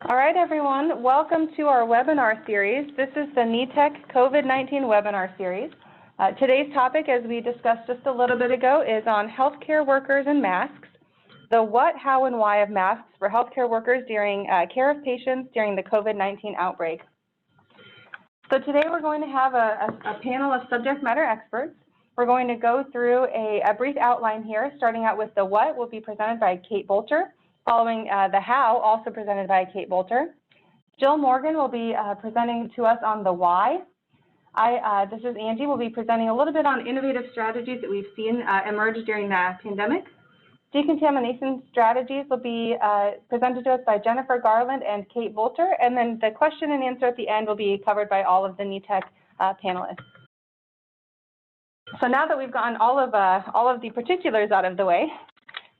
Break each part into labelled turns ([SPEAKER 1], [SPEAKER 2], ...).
[SPEAKER 1] All right, everyone, welcome to our webinar series. This is the NETEC COVID-19 webinar series. Today's topic, as we discussed just a little bit ago, is on healthcare workers and masks, the what, how, and why of masks for healthcare workers during care of patients during the COVID-19 outbreak. So today we're going to have a panel of subject matter experts. We're going to go through a brief outline here, starting out with the what will be presented by Kate Bolter, following the how, also presented by Kate Bolter. Jill Morgan will be presenting to us on the why. This is Angie, will be presenting a little bit on innovative strategies that we've seen emerge during the pandemic. Decontamination strategies will be presented to us by Jennifer Garland and Kate Bolter, and then the question and answer at the end will be covered by all of the NETEC panelists. So now that we've gotten all of the particulars out of the way,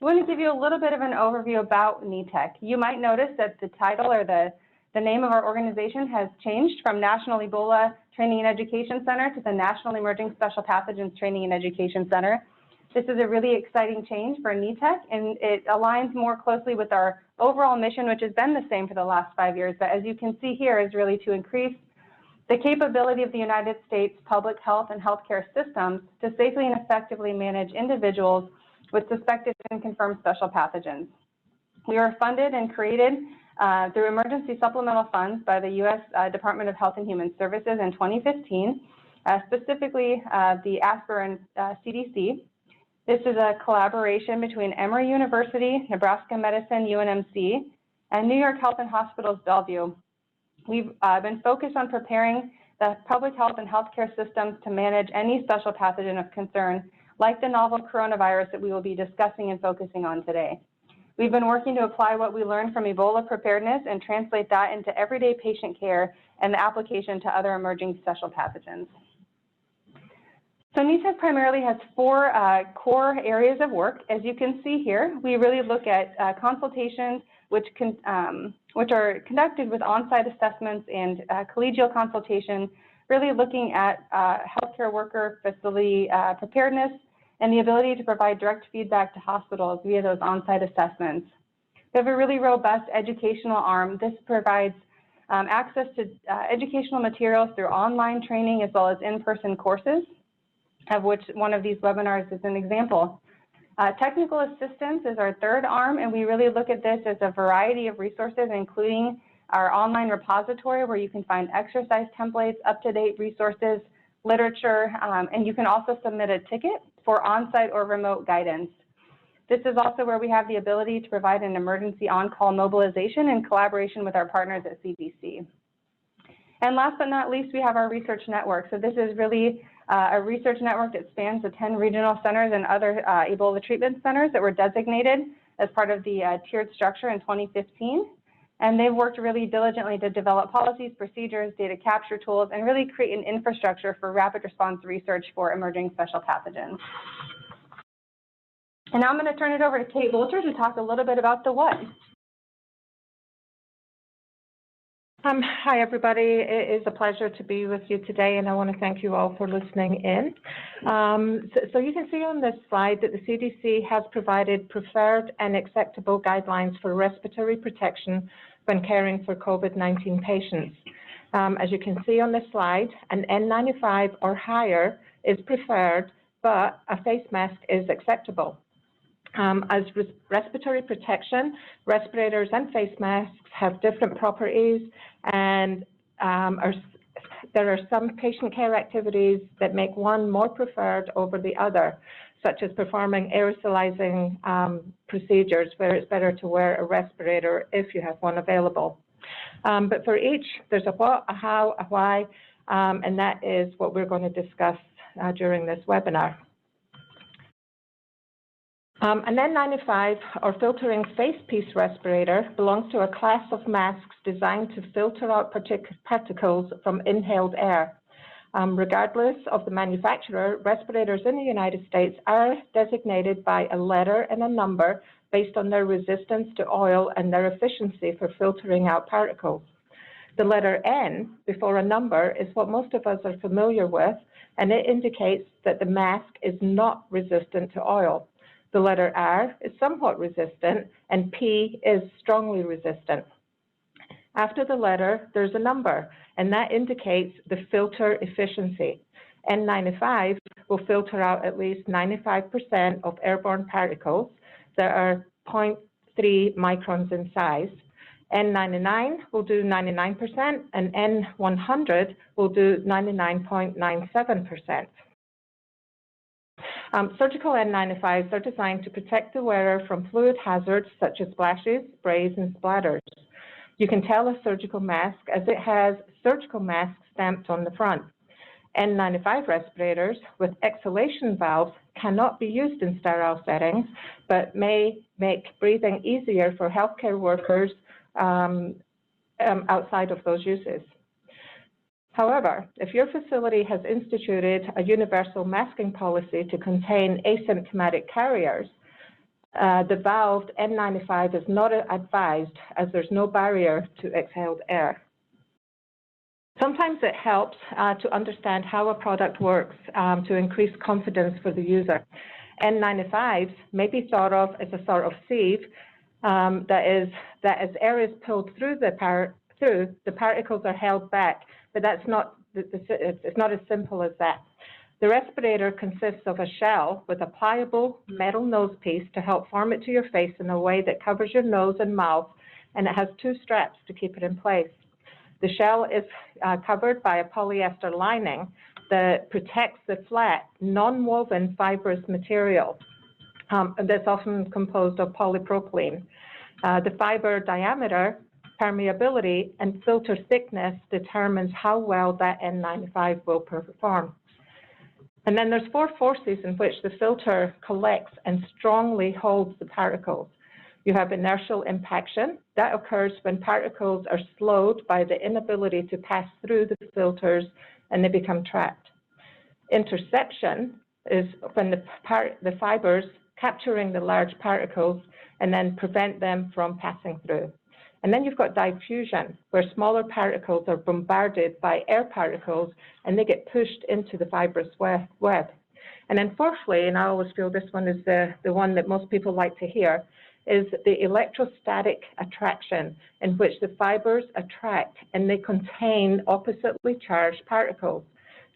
[SPEAKER 1] I want to give you a little bit of an overview about NETEC. You might notice that the title or the name of our organization has changed from National Ebola Training and Education Center to the National Emerging Special Pathogens Training and Education Center. This is a really exciting change for NETEC, and it aligns more closely with our overall mission, which has been the same for the last 5 years, but as you can see here is really to increase the capability of the United States public health and healthcare systems to safely and effectively manage individuals with suspected and confirmed special pathogens. We were funded and created through emergency supplemental funds by the U.S. Department of Health and Human Services in 2015, specifically the ASPR and CDC. This is a collaboration between Emory University, Nebraska Medicine, UNMC, and New York Health and Hospitals Bellevue. We've been focused on preparing the public health and healthcare systems to manage any special pathogen of concern, like the novel coronavirus that we will be discussing and focusing on today. We've been working to apply what we learned from Ebola preparedness and translate that into everyday patient care and the application to other emerging special pathogens. So NETEC primarily has 4 core areas of work. As you can see here, we really look at consultations which are conducted with on-site assessments and collegial consultation, really looking at healthcare worker facility preparedness and the ability to provide direct feedback to hospitals via those on-site assessments. We have a really robust educational arm. This provides access to educational materials through online training as well as in-person courses, of which one of these webinars is an example. Technical assistance is our third arm, and we really look at this as a variety of resources, including our online repository where you can find exercise templates, up-to-date resources, literature, and you can also submit a ticket for on-site or remote guidance. This is also where we have the ability to provide an emergency on-call mobilization in collaboration with our partners at CDC. And last but not least, we have our research network. So this is really a research network that spans the 10 regional centers and other Ebola treatment centers that were designated as part of the tiered structure in 2015. And they've worked really diligently to develop policies, procedures, data capture tools, and really create an infrastructure for rapid response research for emerging special pathogens. And now I'm going to turn it over to Kate Bolter to talk a little bit about the what.
[SPEAKER 2] Hi, everybody. It is a pleasure to be with you today, and I want to thank you all for listening in. So you can see on this slide that the CDC has provided preferred and acceptable guidelines for respiratory protection when caring for COVID-19 patients. As you can see on this slide, an N95 or higher is preferred, but a face mask is acceptable. As respiratory protection, respirators and face masks have different properties, and there are some patient care activities that make one more preferred over the other, such as performing aerosolizing procedures where it's better to wear a respirator if you have one available. But for each, there's a what, a how, a why, and that is what we're going to discuss during this webinar. An N95 or filtering face piece respirator belongs to a class of masks designed to filter out particles from inhaled air. Regardless of the manufacturer, respirators in the United States are designated by a letter and a number based on their resistance to oil and their efficiency for filtering out particles. The letter N before a number is what most of us are familiar with, and it indicates that the mask is not resistant to oil. The letter R is somewhat resistant, and P is strongly resistant. After the letter, there's a number, and that indicates the filter efficiency. N95 will filter out at least 95% of airborne particles that are 0.3 microns in size. N99 will do 99%, and N100 will do 99.97%. Surgical N95s are designed to protect the wearer from fluid hazards such as splashes, sprays, and splatters. You can tell a surgical mask as it has surgical mask stamped on the front. N95 respirators with exhalation valves cannot be used in sterile settings, but may make breathing easier for healthcare workers outside of those uses. However, if your facility has instituted a universal masking policy to contain asymptomatic carriers, the valved N95 is not advised as there's no barrier to exhaled air. Sometimes it helps to understand how a product works to increase confidence for the user. N95s may be thought of as a sort of sieve that as air is pulled through, the particles are held back, but it's not as simple as that. The respirator consists of a shell with a pliable metal nose piece to help form it to your face in a way that covers your nose and mouth, and it has two straps to keep it in place. The shell is covered by a polyester lining that protects the flat, non-woven fibrous material that's often composed of polypropylene. The fiber diameter, permeability, and filter thickness determines how well that N95 will perform. And then there's four forces in which the filter collects and strongly holds the particles. You have inertial impaction. That occurs when particles are slowed by the inability to pass through the filters and they become trapped. Interception is when the fibers capturing the large particles and then prevent them from passing through. And then you've got diffusion, where smaller particles are bombarded by air particles and they get pushed into the fibrous web. And then fourthly, and I always feel this one is the one that most people like to hear, is the electrostatic attraction, in which the fibers attract and they contain oppositely charged particles.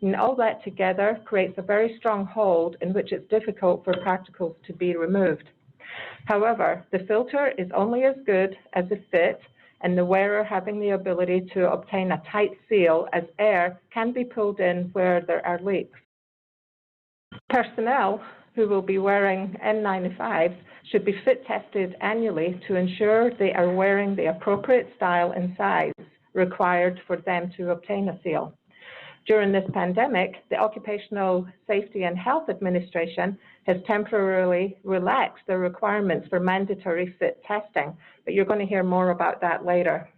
[SPEAKER 2] And all that together creates a very strong hold in which it's difficult for particles to be removed. However, the filter is only as good as the fit and the wearer having the ability to obtain a tight seal, as air can be pulled in where there are leaks. Personnel who will be wearing N95s should be fit tested annually to ensure they are wearing the appropriate style and size required for them to obtain a seal. During this pandemic, the Occupational Safety and Health Administration has temporarily relaxed the requirements for mandatory fit testing, but you're going to hear more about that later.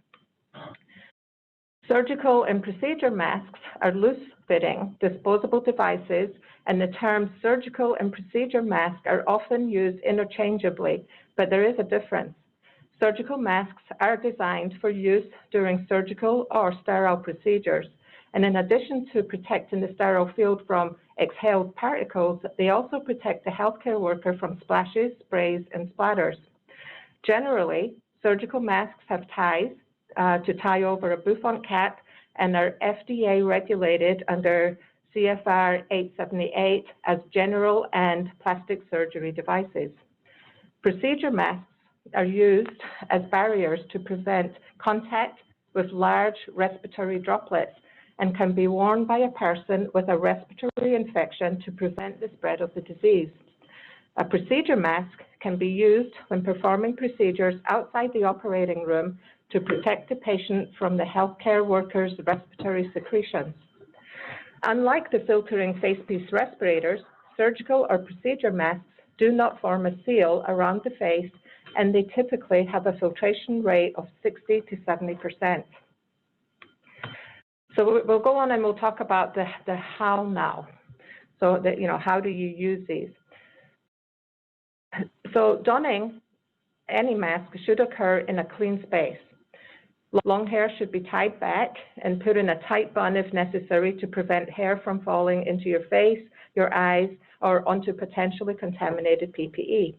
[SPEAKER 2] Surgical and procedure masks are loose-fitting, disposable devices, and the terms surgical and procedure mask are often used interchangeably, but there is a difference. Surgical masks are designed for use during surgical or sterile procedures, and in addition to protecting the sterile field from exhaled particles, they also protect the healthcare worker from splashes, sprays, and splatters. Generally, surgical masks have ties to tie over a bouffant cap and are FDA regulated under CFR 878 as general and plastic surgery devices. Procedure masks are used as barriers to prevent contact with large respiratory droplets and can be worn by a person with a respiratory infection to prevent the spread of the disease. A procedure mask can be used when performing procedures outside the operating room to protect the patient from the healthcare worker's respiratory secretions. Unlike the filtering facepiece respirators, surgical or procedure masks do not form a seal around the face, and they typically have a filtration rate of 60 to 70%. So we'll go on and we'll talk about the how now. So that, how do you use these? So donning any mask should occur in a clean space. Long hair should be tied back and put in a tight bun if necessary to prevent hair from falling into your face, your eyes, or onto potentially contaminated PPE.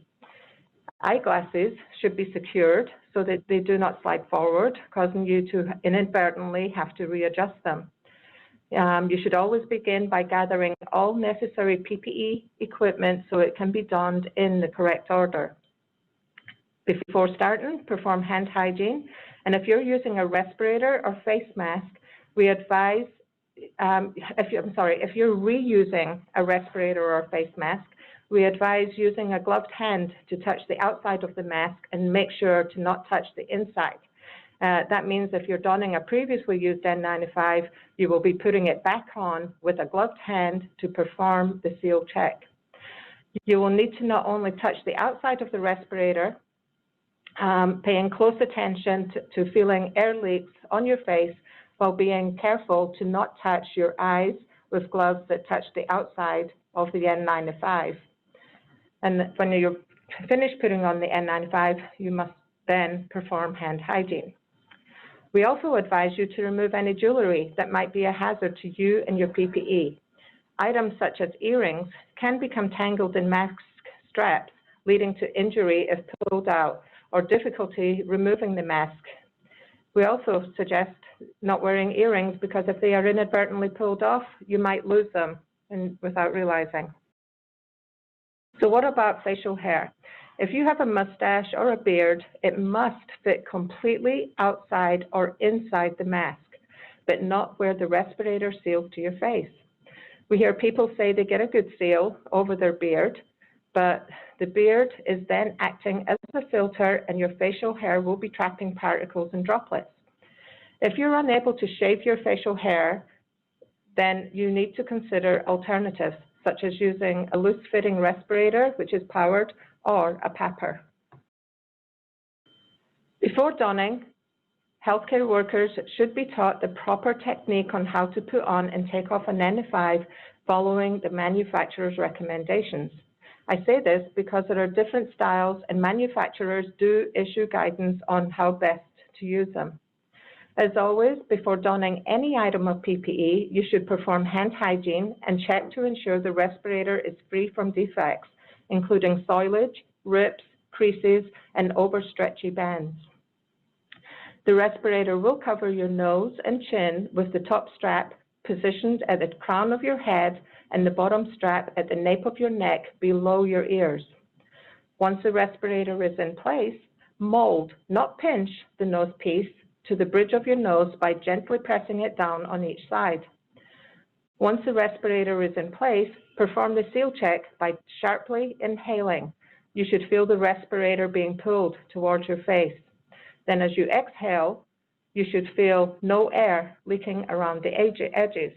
[SPEAKER 2] Eyeglasses should be secured so that they do not slide forward, causing you to inadvertently have to readjust them. You should always begin by gathering all necessary PPE equipment so it can be donned in the correct order. Before starting, perform hand hygiene, and if you're using a respirator or face mask, we advise, if you're reusing a respirator or face mask, we advise using a gloved hand to touch the outside of the mask and make sure to not touch the inside. That means if you're donning a previously used N95, you will be putting it back on with a gloved hand to perform the seal check. You will need to not only touch the outside of the respirator, paying close attention to feeling air leaks on your face while being careful to not touch your eyes with gloves that touch the outside of the N95. And when you're finished putting on the N95, you must then perform hand hygiene. We also advise you to remove any jewelry that might be a hazard to you and your PPE. Items such as earrings can become tangled in mask straps, leading to injury if pulled out or difficulty removing the mask. We also suggest not wearing earrings because if they are inadvertently pulled off, you might lose them without realizing. So what about facial hair? If you have a mustache or a beard, it must fit completely outside or inside the mask, but not where the respirator seals to your face. We hear people say they get a good seal over their beard, but the beard is then acting as a filter and your facial hair will be trapping particles and droplets. If you're unable to shave your facial hair, then you need to consider alternatives, such as using a loose-fitting respirator, which is powered, or a PAPR. Before donning, healthcare workers should be taught the proper technique on how to put on and take off an N95 following the manufacturer's recommendations. I say this because there are different styles and manufacturers do issue guidance on how best to use them. As always, before donning any item of PPE, you should perform hand hygiene and check to ensure the respirator is free from defects, including soilage, rips, creases, and overstretchy bands. The respirator will cover your nose and chin with the top strap positioned at the crown of your head and the bottom strap at the nape of your neck below your ears. Once the respirator is in place, mold, not pinch, the nose piece to the bridge of your nose by gently pressing it down on each side. Once the respirator is in place, perform the seal check by sharply inhaling. You should feel the respirator being pulled towards your face. Then as you exhale, you should feel no air leaking around the edges.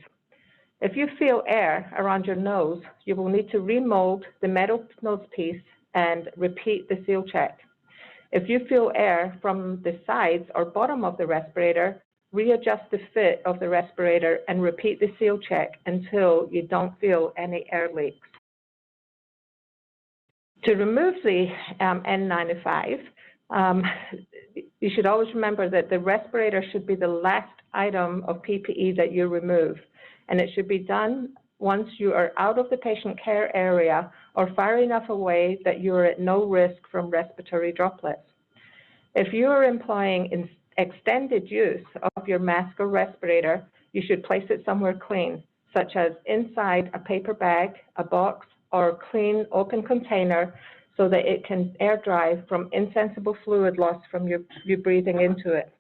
[SPEAKER 2] If you feel air around your nose, you will need to remold the metal nose piece and repeat the seal check. If you feel air from the sides or bottom of the respirator, readjust the fit of the respirator and repeat the seal check until you don't feel any air leaks. To remove the N95, you should always remember that the respirator should be the last item of PPE that you remove, and it should be done once you are out of the patient care area or far enough away that you are at no risk from respiratory droplets. If you are employing extended use of your mask or respirator, you should place it somewhere clean, such as inside a paper bag, a box, or a clean open container so that it can air dry from insensible fluid loss from you breathing into it.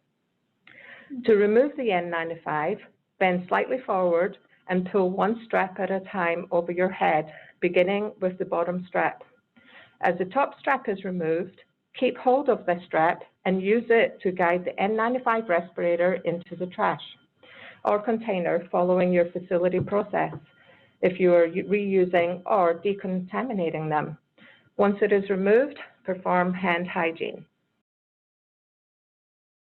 [SPEAKER 2] To remove the N95, bend slightly forward and pull one strap at a time over your head, beginning with the bottom strap. As the top strap is removed, keep hold of the strap and use it to guide the N95 respirator into the trash or container following your facility process if you are reusing or decontaminating them. Once it is removed, perform hand hygiene.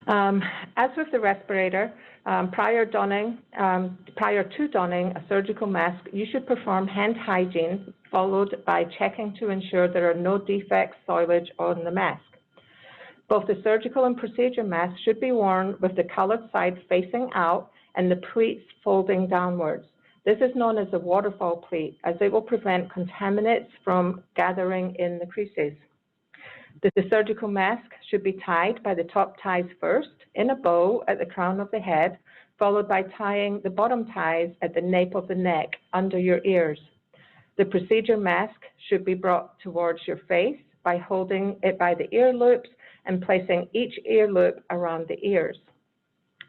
[SPEAKER 2] As with the respirator, prior to donning a surgical mask, you should perform hand hygiene followed by checking to ensure there are no defects, soilage on the mask. Both the surgical and procedure masks should be worn with the colored side facing out and the pleats folding downwards. This is known as a waterfall pleat, as it will prevent contaminants from gathering in the creases. The surgical mask should be tied by the top ties first in a bow at the crown of the head, followed by tying the bottom ties at the nape of the neck under your ears. The procedure mask should be brought towards your face by holding it by the ear loops and placing each ear loop around the ears.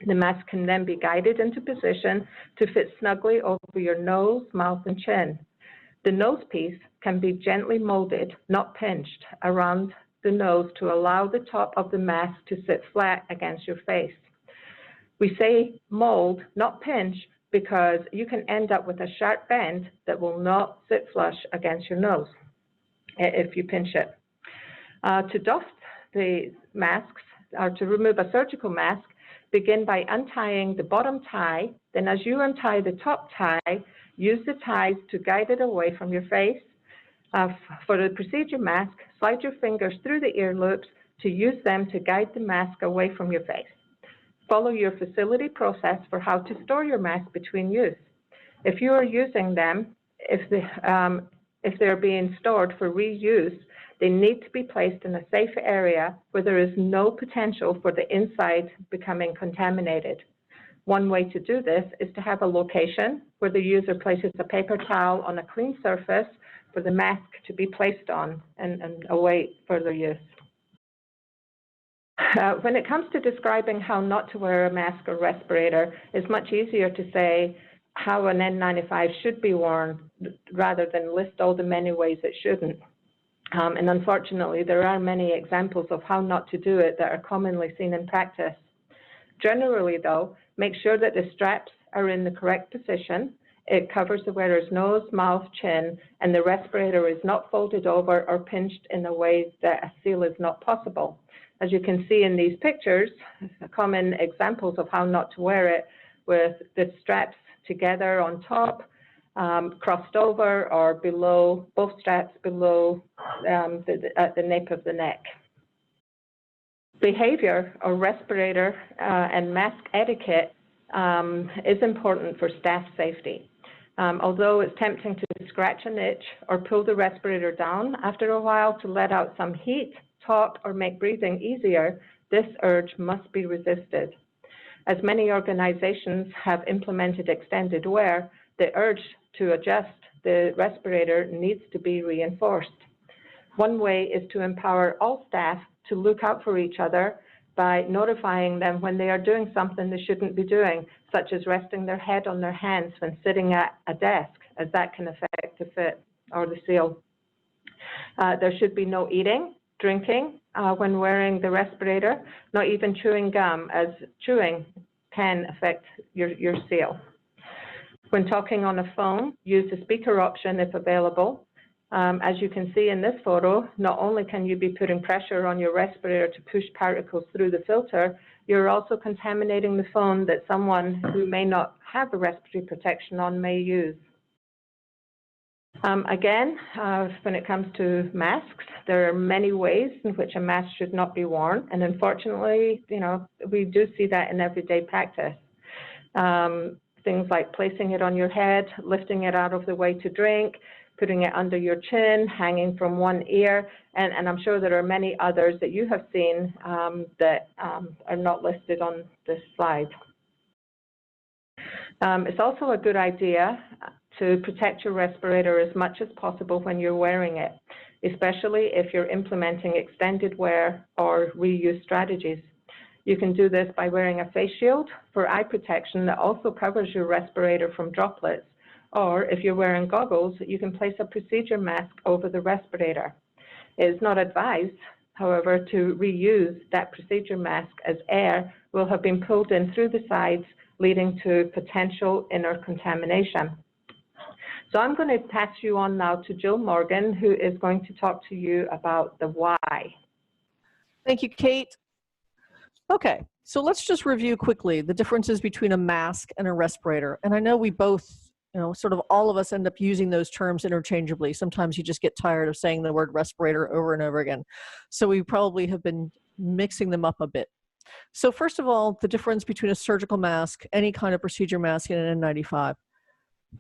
[SPEAKER 2] The mask can then be guided into position to fit snugly over your nose, mouth, and chin. The nose piece can be gently molded, not pinched, around the nose to allow the top of the mask to sit flat against your face. We say mold, not pinch, because you can end up with a sharp bend that will not sit flush against your nose if you pinch it. To doff the masks, or to remove a surgical mask, begin by untying the bottom tie. Then as you untie the top tie, use the ties to guide it away from your face. For the procedure mask, slide your fingers through the ear loops to use them to guide the mask away from your face. Follow your facility process for how to store your mask between use. If you are using them, if they're being stored for reuse, they need to be placed in a safe area where there is no potential for the inside becoming contaminated. One way to do this is to have a location where the user places a paper towel on a clean surface for the mask to be placed on and await further use. When it comes to describing how not to wear a mask or respirator, it's much easier to say how an N95 should be worn rather than list all the many ways it shouldn't. And unfortunately, there are many examples of how not to do it that are commonly seen in practice. Generally, though, make sure that the straps are in the correct position. It covers the wearer's nose, mouth, chin, and the respirator is not folded over or pinched in a way that a seal is not possible. As you can see in these pictures, common examples of how not to wear it, with the straps together on top, crossed over, or below, both straps below at the nape of the neck. Behavior or respirator and mask etiquette is important for staff safety. Although it's tempting to scratch an itch or pull the respirator down after a while to let out some heat, talk, or make breathing easier, this urge must be resisted. As many organizations have implemented extended wear, the urge to adjust the respirator needs to be reinforced. One way is to empower all staff to look out for each other by notifying them when they are doing something they shouldn't be doing, such as resting their head on their hands when sitting at a desk, as that can affect the fit or the seal. There should be no eating, drinking when wearing the respirator, not even chewing gum, as chewing can affect your seal. When talking on a phone, use the speaker option if available. As you can see in this photo, not only can you be putting pressure on your respirator to push particles through the filter, you're also contaminating the phone that someone who may not have a respiratory protection on may use. Again, when it comes to masks, there are many ways in which a mask should not be worn, and unfortunately, we do see that in everyday practice. Things like placing it on your head, lifting it out of the way to drink, putting it under your chin, hanging from one ear, and I'm sure there are many others that you have seen that are not listed on this slide. It's also a good idea to protect your respirator as much as possible when you're wearing it, especially if you're implementing extended wear or reuse strategies. You can do this by wearing a face shield for eye protection that also covers your respirator from droplets, or if you're wearing goggles, you can place a procedure mask over the respirator. It is not advised, however, to reuse that procedure mask, as air will have been pulled in through the sides, leading to potential inner contamination. So I'm going to pass you on now to Jill Morgan, who is going to talk to you about the why.
[SPEAKER 3] Thank you, Kate. Okay, so let's just review quickly the differences between a mask and a respirator. And I know we both, sort of all of us end up using those terms interchangeably. Sometimes you just get tired of saying the word respirator over and over again. So we probably have been mixing them up a bit. So first of all, the difference between a surgical mask, any kind of procedure mask, and an N95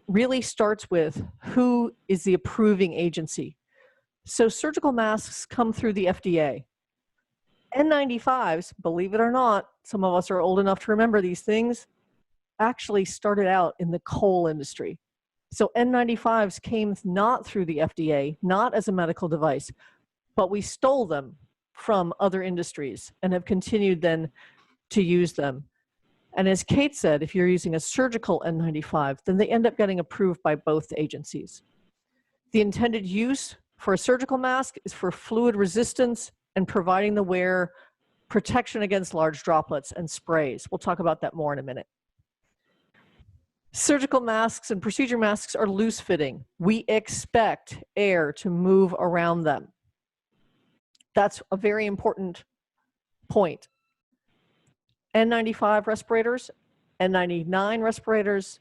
[SPEAKER 3] really starts with who is the approving agency. So surgical masks come through the FDA. N95s, believe it or not, some of us are old enough to remember these things, actually started out in the coal industry. So N95s came not through the FDA, not as a medical device, but we stole them from other industries and have continued then to use them. And as Kate said, if you're using a surgical N95, then they end up getting approved by both agencies. The intended use for a surgical mask is for fluid resistance and providing the wearer protection against large droplets and sprays. We'll talk about that more in a minute. Surgical masks and procedure masks are loose fitting. We expect air to move around them. That's a very important point. N95 respirators, N99 respirators,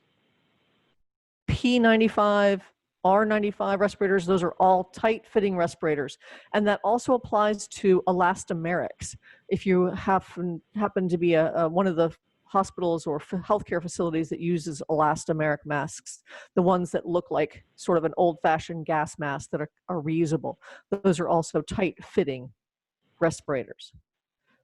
[SPEAKER 3] P95, R95 respirators, those are all tight-fitting respirators. And that also applies to elastomerics. If you happen to be one of the hospitals or healthcare facilities that uses elastomeric masks, the ones that look like sort of an old-fashioned gas mask that are reusable, those are also tight-fitting respirators.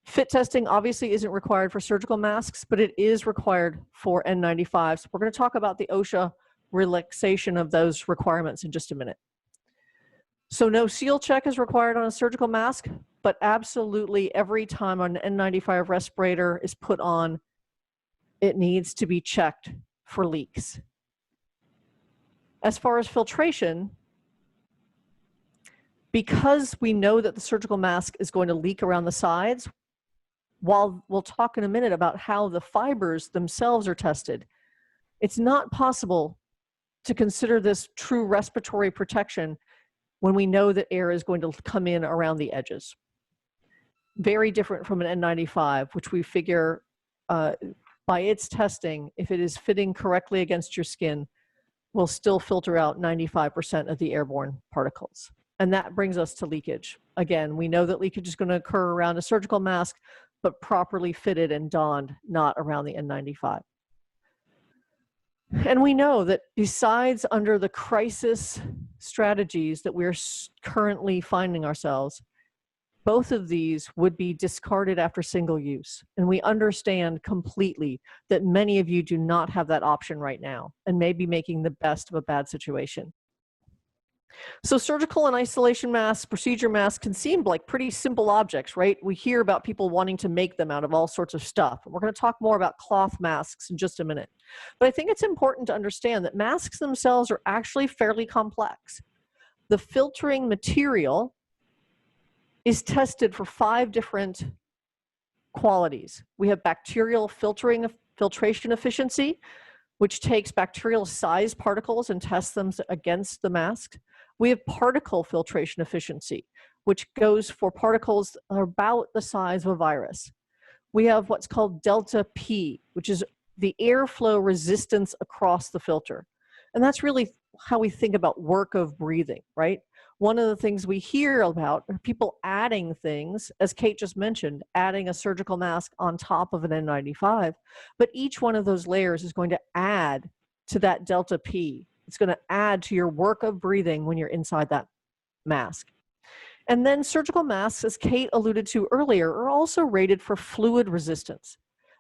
[SPEAKER 3] Fit testing obviously isn't required for surgical masks, but it is required for N95s. We're going to talk about the OSHA relaxation of those requirements in just a minute. So no seal check is required on a surgical mask, but absolutely every time an N95 respirator is put on, it needs to be checked for leaks. As far as filtration, because we know that the surgical mask is going to leak around the sides, while we'll talk in a minute about how the fibers themselves are tested, it's not possible to consider this true respiratory protection when we know that air is going to come in around the edges. Very different from an N95, which we figure by its testing, if it is fitting correctly against your skin, will still filter out 95% of the airborne particles. And that brings us to leakage. Again, we know that leakage is going to occur around a surgical mask, but properly fitted and donned, not around the N95. And we know that besides under the crisis strategies that we're currently finding ourselves, both of these would be discarded after single use. And we understand completely that many of you do not have that option right now and may be making the best of a bad situation. So surgical and isolation masks, procedure masks can seem like pretty simple objects, right? We hear about people wanting to make them out of all sorts of stuff. And we're going to talk more about cloth masks in just a minute. But I think it's important to understand that masks themselves are actually fairly complex. The filtering material is tested for 5 different qualities. We have bacterial filtration efficiency, which takes bacterial size particles and tests them against the mask. We have particle filtration efficiency, which goes for particles that are about the size of a virus. We have what's called delta P, which is the airflow resistance across the filter. And that's really how we think about work of breathing, right? One of the things we hear about are people adding things, as Kate just mentioned, adding a surgical mask on top of an N95, but each one of those layers is going to add to that delta P. It's going to add to your work of breathing when you're inside that mask. And then surgical masks, as Kate alluded to earlier, are also rated for fluid resistance,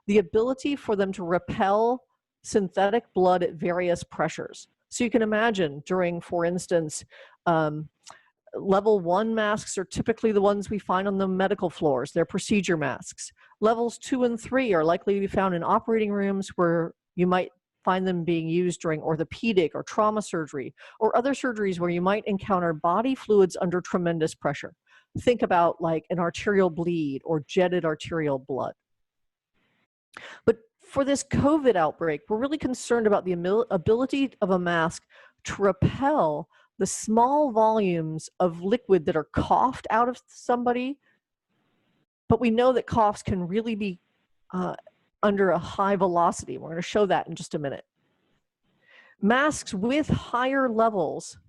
[SPEAKER 3] the ability for them to repel synthetic blood at various pressures. So you can imagine during, for instance, level 1 masks are typically the ones we find on the medical floors. They're procedure masks. Levels 2 and 3 are likely to be found in operating rooms where you might find them being used during orthopedic or trauma surgery or other surgeries where you might encounter body fluids under tremendous pressure. Think about like an arterial bleed or jetted arterial blood. But for this COVID outbreak, we're really concerned about the ability of a mask to repel the small volumes of liquid that are coughed out of somebody. But we know that coughs can really be under a high velocity. We're going to show that in just a minute. Masks with higher levels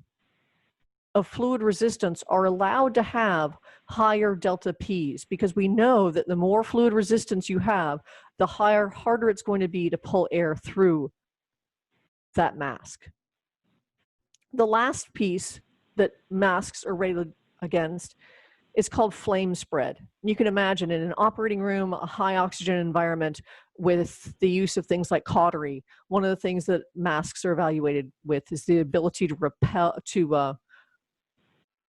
[SPEAKER 3] of fluid resistance are allowed to have higher delta Ps because we know that the more fluid resistance you have, the harder it's going to be to pull air through that mask. The last piece that masks are rated against is called flame spread. You can imagine in an operating room, a high oxygen environment with the use of things like cautery, one of the things that masks are evaluated with is the ability to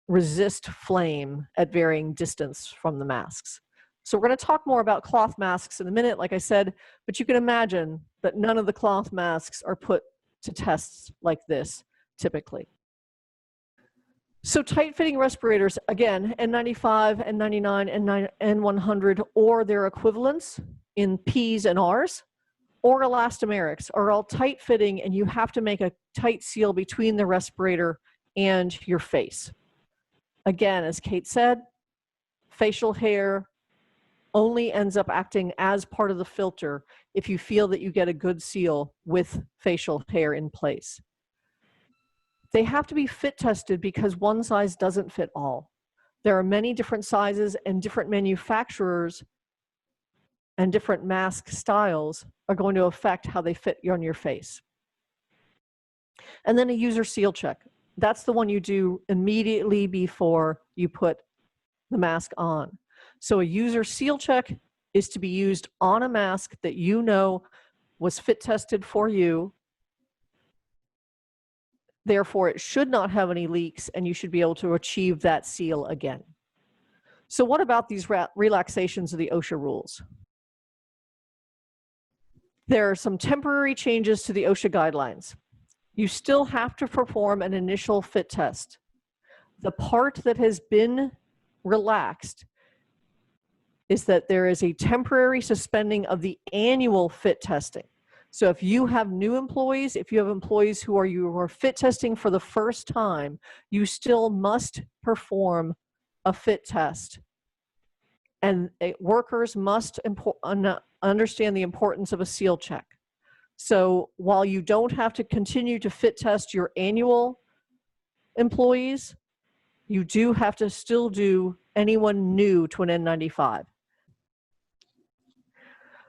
[SPEAKER 3] resist flame at varying distance from the masks. So we're going to talk more about cloth masks in a minute, like I said, but you can imagine that none of the cloth masks are put to tests like this typically. So tight-fitting respirators, again, N95, N99, N100, or their equivalents in Ps and Rs, or elastomerics are all tight-fitting, and you have to make a tight seal between the respirator and your face. Again, as Kate said, facial hair only ends up acting as part of the filter if you feel that you get a good seal with facial hair in place. They have to be fit tested because one size doesn't fit all. There are many different sizes, and different manufacturers and different mask styles are going to affect how they fit on your face. And then a user seal check. That's the one you do immediately before you put the mask on. So a user seal check is to be used on a mask that you know was fit tested for you. Therefore, it should not have any leaks, and you should be able to achieve that seal again. So what about these relaxations of the OSHA rules? There are some temporary changes to the OSHA guidelines. You still have to perform an initial fit test. The part that has been relaxed is that there is a temporary suspending of the annual fit testing. So if you have new employees, if you have employees who are fit testing for the first time, you still must perform a fit test. And workers must understand the importance of a seal check. So while you don't have to continue to fit test your annual employees, you do have to still do anyone new to an N95.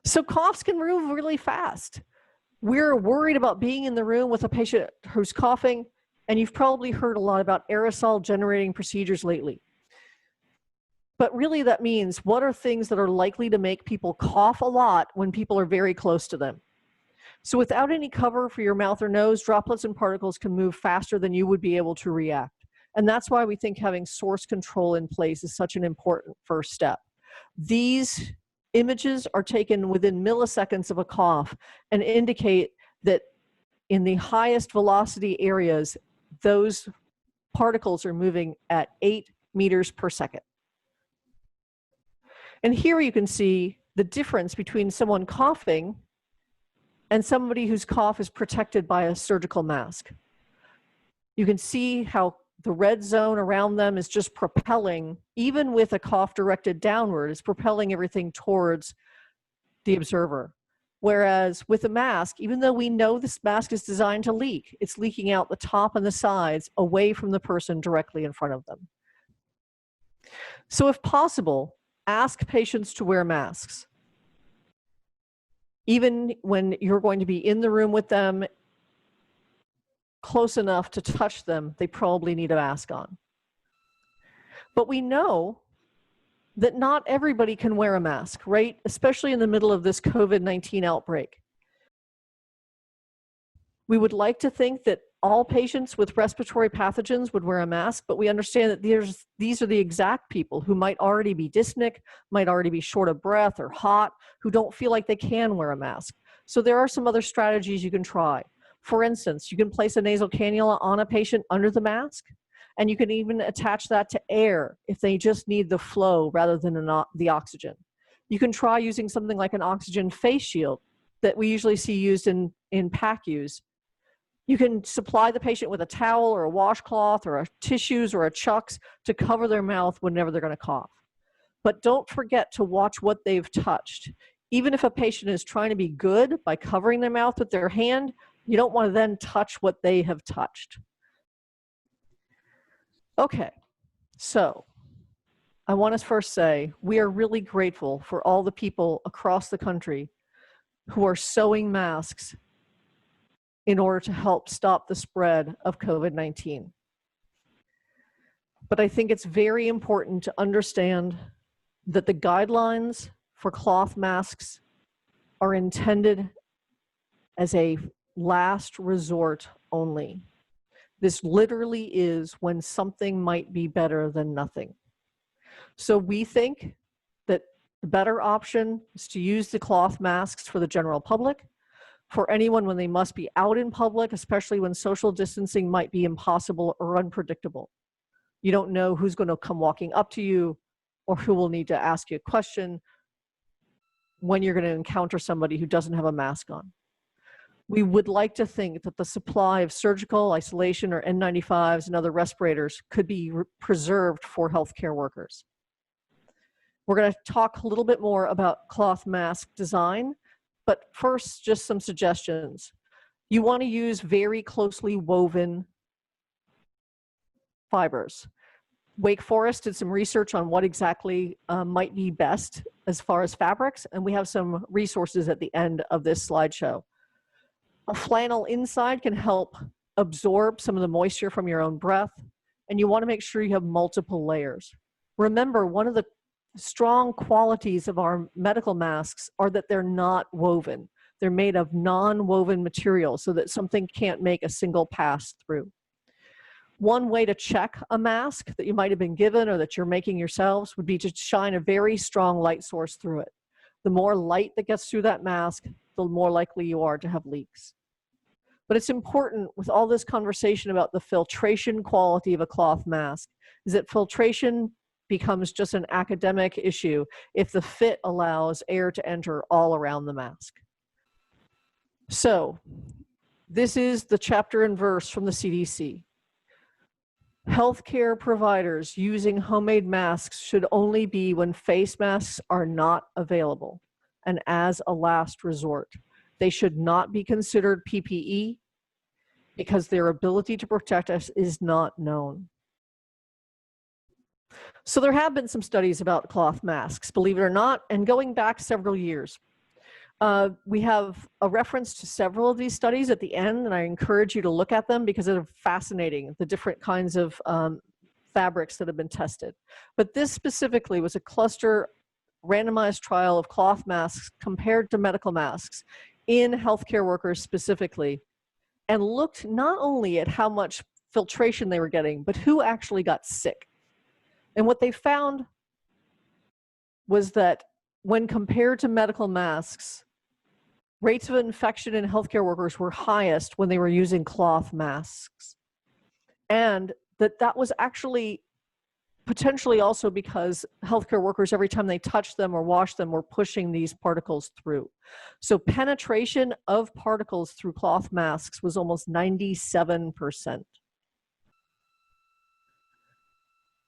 [SPEAKER 3] So coughs can move really fast. We're worried about being in the room with a patient who's coughing, and you've probably heard a lot about aerosol generating procedures lately. But really that means what are things that are likely to make people cough a lot when people are very close to them? So without any cover for your mouth or nose, droplets and particles can move faster than you would be able to react. And that's why we think having source control in place is such an important first step. These images are taken within milliseconds of a cough and indicate that in the highest velocity areas, those particles are moving at 8 meters per second. And here you can see the difference between someone coughing and somebody whose cough is protected by a surgical mask. You can see how the red zone around them is just propelling, even with a cough directed downward, is propelling everything towards the observer. Whereas with a mask, even though we know this mask is designed to leak, it's leaking out the top and the sides away from the person directly in front of them. So if possible, ask patients to wear masks. Even when you're going to be in the room with them, close enough to touch them, they probably need a mask on. But we know that not everybody can wear a mask, right? Especially in the middle of this COVID-19 outbreak. We would like to think that all patients with respiratory pathogens would wear a mask, but we understand that these are the exact people who might already be dyspneic, might already be short of breath or hot, who don't feel like they can wear a mask. So there are some other strategies you can try. For instance, you can place a nasal cannula on a patient under the mask, and you can even attach that to air if they just need the flow rather than the oxygen. You can try using something like an oxygen face shield that we usually see used in PACUs. You can supply the patient with a towel or a washcloth or tissues or a chucks to cover their mouth whenever they're going to cough. But don't forget to watch what they've touched. Even if a patient is trying to be good by covering their mouth with their hand, you don't want to then touch what they have touched. Okay, so I want to first say we are really grateful for all the people across the country who are sewing masks in order to help stop the spread of COVID-19. But I think it's very important to understand that the guidelines for cloth masks are intended as a last resort only. This literally is when something might be better than nothing. So we think that the better option is to use the cloth masks for the general public, for anyone when they must be out in public, especially when social distancing might be impossible or unpredictable. You don't know who's going to come walking up to you or who will need to ask you a question when you're going to encounter somebody who doesn't have a mask on. We would like to think that the supply of surgical, isolation, or N95s and other respirators could be preserved for healthcare workers. We're going to talk a little bit more about cloth mask design, but first, just some suggestions. You want to use very closely woven fibers. Wake Forest did some research on what exactly might be best as far as fabrics, and we have some resources at the end of this slideshow. A flannel inside can help absorb some of the moisture from your own breath, and you want to make sure you have multiple layers. Remember, one of the strong qualities of our medical masks are that they're not woven. They're made of non-woven material so that something can't make a single pass through. One way to check a mask that you might have been given or that you're making yourselves would be to shine a very strong light source through it. The more light that gets through that mask, the more likely you are to have leaks. But it's important with all this conversation about the filtration quality of a cloth mask is that filtration becomes just an academic issue if the fit allows air to enter all around the mask. So this is the chapter and verse from the CDC. Healthcare providers using homemade masks should only be when face masks are not available and as a last resort. They should not be considered PPE because their ability to protect us is not known. So there have been some studies about cloth masks, believe it or not, and going back several years. We have a reference to several of these studies at the end, and I encourage you to look at them because they're fascinating, the different kinds of fabrics that have been tested. But this specifically was a cluster randomized trial of cloth masks compared to medical masks in healthcare workers specifically, and looked not only at how much filtration they were getting, but who actually got sick. And what they found was that when compared to medical masks, rates of infection in healthcare workers were highest when they were using cloth masks. And that was actually potentially also because healthcare workers, every time they touched them or washed them, were pushing these particles through. So penetration of particles through cloth masks was almost 97%.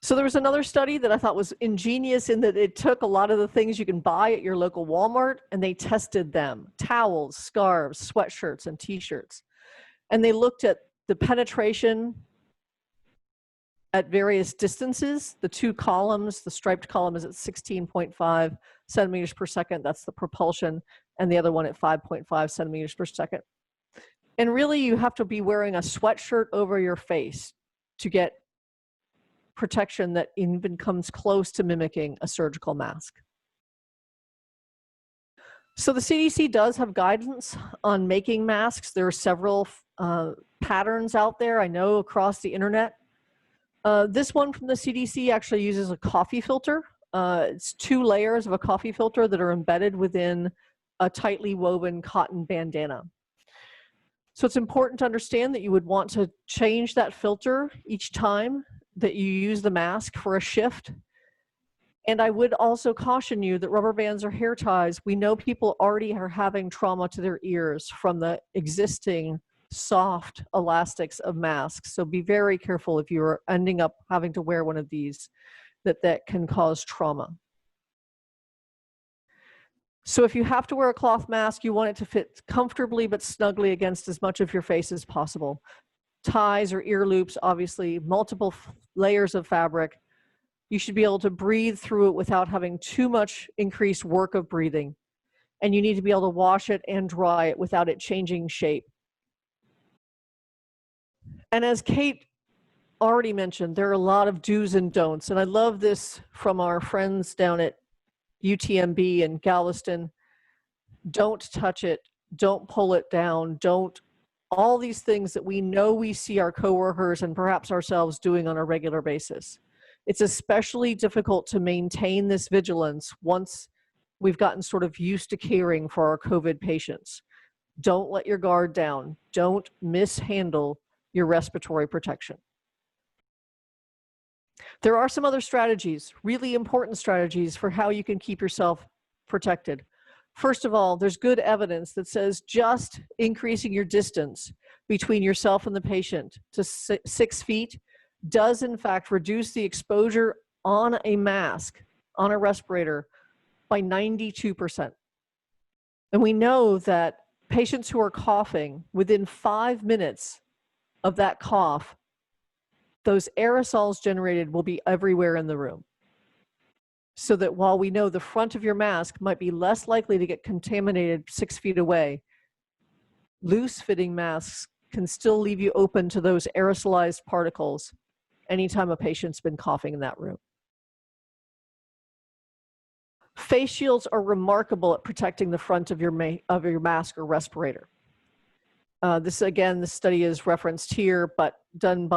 [SPEAKER 3] So there was another study that I thought was ingenious in that it took a lot of the things you can buy at your local Walmart and they tested them, towels, scarves, sweatshirts, and t-shirts. And they looked at the penetration at various distances. The two columns, the striped column is at 16.5 centimeters per second, that's the propulsion, and the other one at 5.5 centimeters per second. And really you have to be wearing a sweatshirt over your face to get protection that even comes close to mimicking a surgical mask. So the CDC does have guidance on making masks. There are several patterns out there, I know, across the internet. This one from the CDC actually uses a coffee filter. It's 2 layers of a coffee filter that are embedded within a tightly woven cotton bandana. So it's important to understand that you would want to change that filter each time that you use the mask for a shift. And I would also caution you that rubber bands or hair ties, we know people already are having trauma to their ears from the existing soft elastics of masks. So be very careful if you're ending up having to wear one of these, that can cause trauma. So if you have to wear a cloth mask, you want it to fit comfortably but snugly against as much of your face as possible. Ties or ear loops, obviously, multiple layers of fabric. You should be able to breathe through it without having too much increased work of breathing. And you need to be able to wash it and dry it without it changing shape. And as Kate already mentioned, there are a lot of do's and don'ts. And I love this from our friends down at UTMB and Galveston. Don't touch it. Don't pull it down. Don't, all these things that we know we see our coworkers and perhaps ourselves doing on a regular basis. It's especially difficult to maintain this vigilance once we've gotten sort of used to caring for our COVID patients. Don't let your guard down. Don't mishandle your respiratory protection. There are some other strategies, really important strategies for how you can keep yourself protected. First of all, there's good evidence that says just increasing your distance between yourself and the patient to 6 feet does in fact reduce the exposure on a mask, on a respirator, by 92%. And we know that patients who are coughing, within 5 minutes of that cough, those aerosols generated will be everywhere in the room. So that while we know the front of your mask might be less likely to get contaminated 6 feet away, loose fitting masks can still leave you open to those aerosolized particles anytime a patient's been coughing in that room. Face shields are remarkable at protecting the front of your mask or respirator. This study is referenced here, but done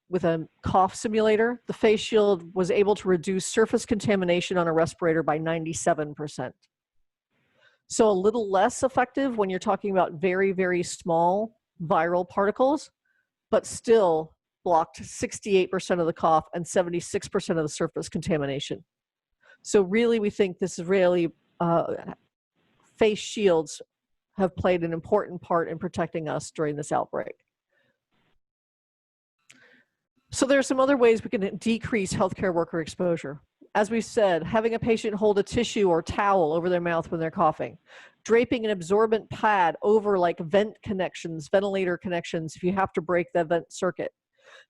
[SPEAKER 3] with a cough simulator. The face shield was able to reduce surface contamination on a respirator by 97%. So a little less effective when you're talking about very, very small viral particles, but still blocked 68% of the cough and 76% of the surface contamination. So really, we think this is really, face shields have played an important part in protecting us during this outbreak. So there are some other ways we can decrease healthcare worker exposure. As we said, having a patient hold a tissue or towel over their mouth when they're coughing, draping an absorbent pad over like vent connections, ventilator connections, if you have to break the vent circuit.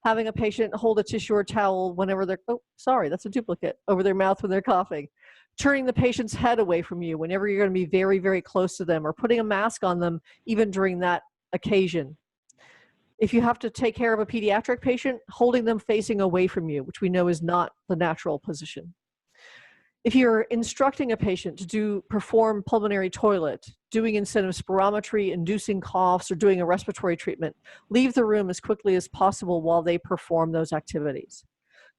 [SPEAKER 3] Having a patient hold a tissue or towel whenever they're, oh, sorry, that's a duplicate, over their mouth when they're coughing. Turning the patient's head away from you whenever you're going to be very, very close to them, or putting a mask on them even during that occasion. If you have to take care of a pediatric patient, holding them facing away from you, which we know is not the natural position. If you're instructing a patient to perform pulmonary toilet, doing incentive spirometry, inducing coughs, or doing a respiratory treatment, leave the room as quickly as possible while they perform those activities.